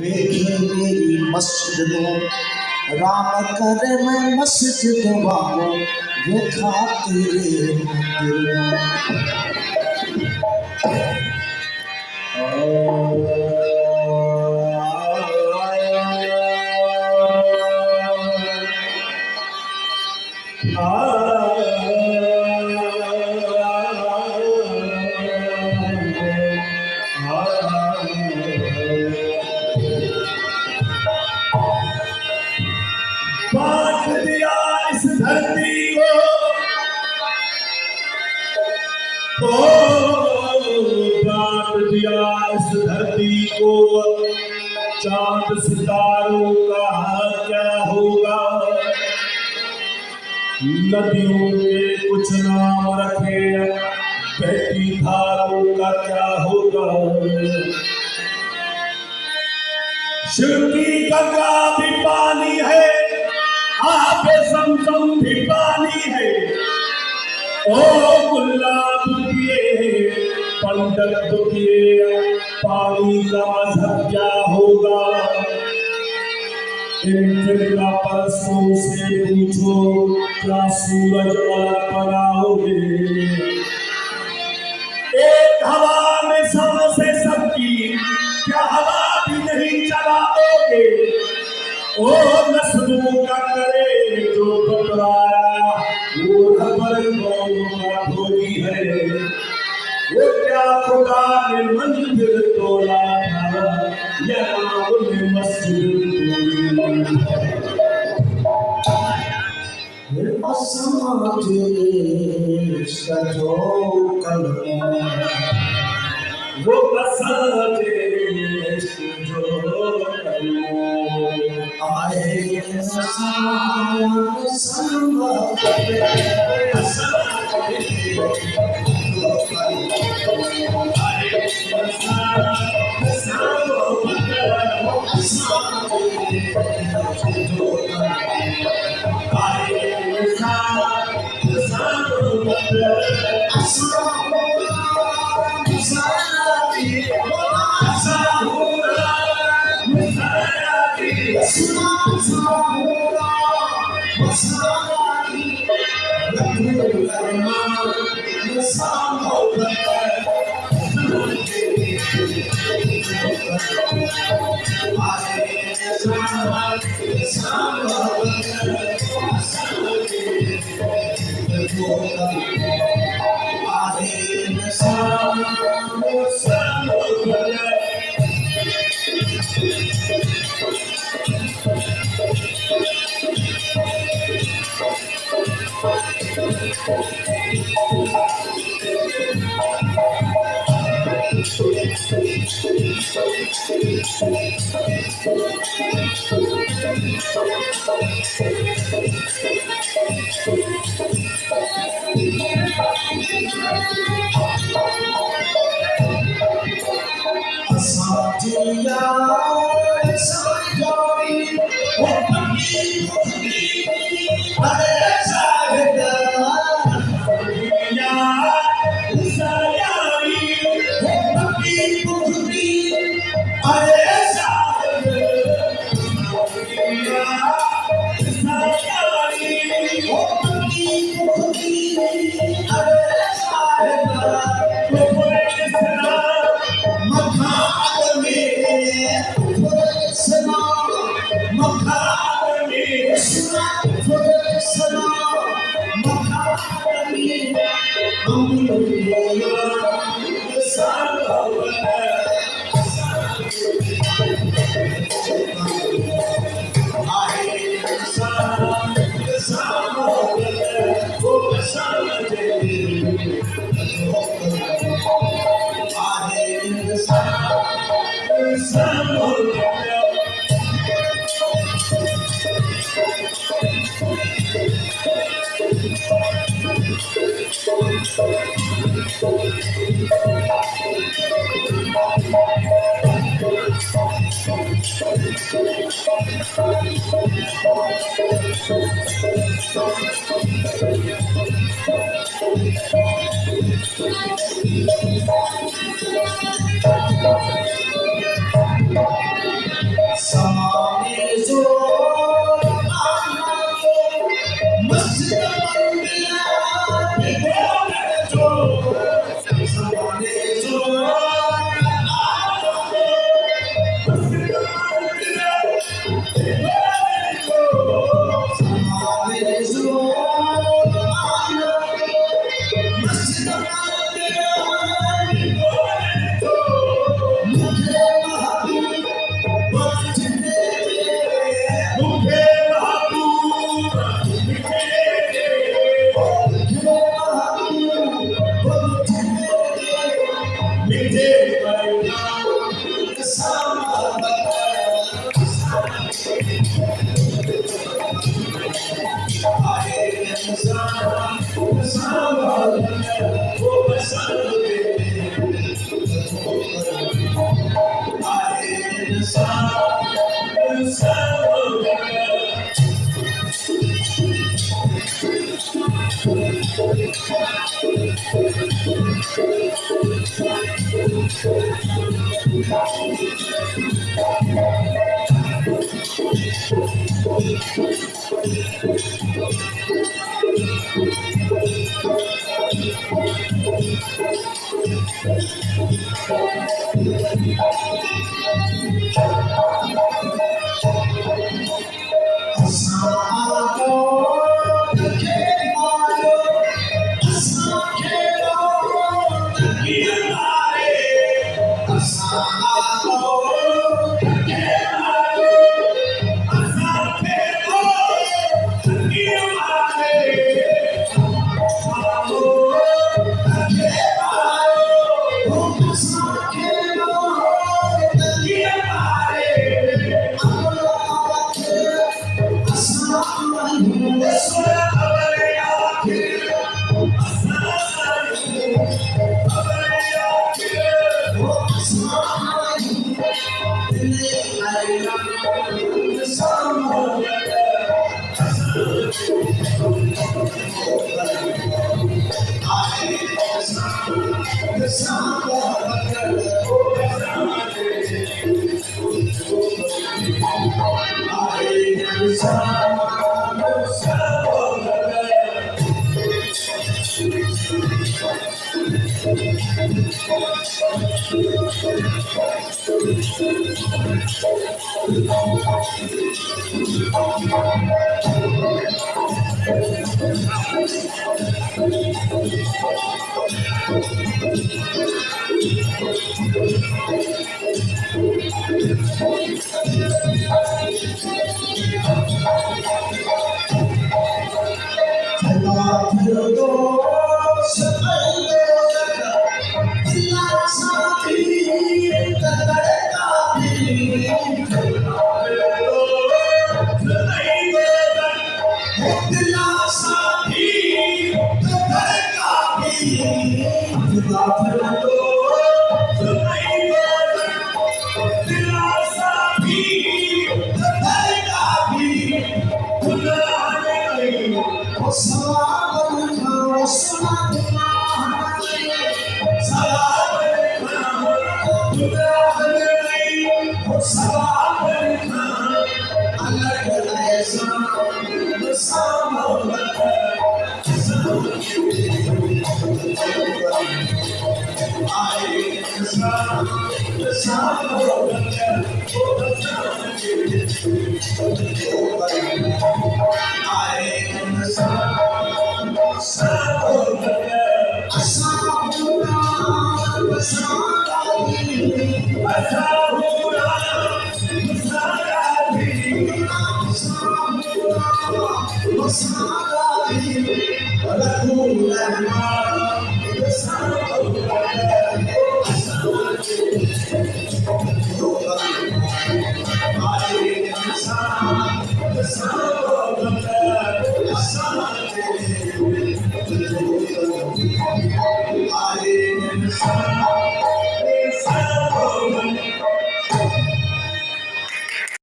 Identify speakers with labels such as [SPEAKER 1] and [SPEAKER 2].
[SPEAKER 1] वेखे मेरी मस्जिद में राम करे मैं मस्जिद वालों वेखा तेरे मंदिर बांट दिया इस धरती को, बांट दिया इस धरती को, चांद सितारों का क्या होगा। नदियों के कुछ नाम रखे, बहती धारों का क्या होगा। शिव की गंगा भी पानी है, आपे समसम भी पानी है। ओ मुल्ला दुखिए, पंडित दुखिए, पानी का मजहब क्या होगा। इन फिरका परसों से पूछो, क्या सूरज अलग बनाओगे। एक हवा में सांसें सबकी, क्या हवा भी नहीं चलाओगे। ओ नस्लों का करे जो बतलाया, वो रबर कौन का थोड़ी है। वो क्या खुदा ने मंदिर तोड़ा था, या उन्हें मस्जिद तोड़ी। समाज इसका जो कलम, वो बसा देश जो आए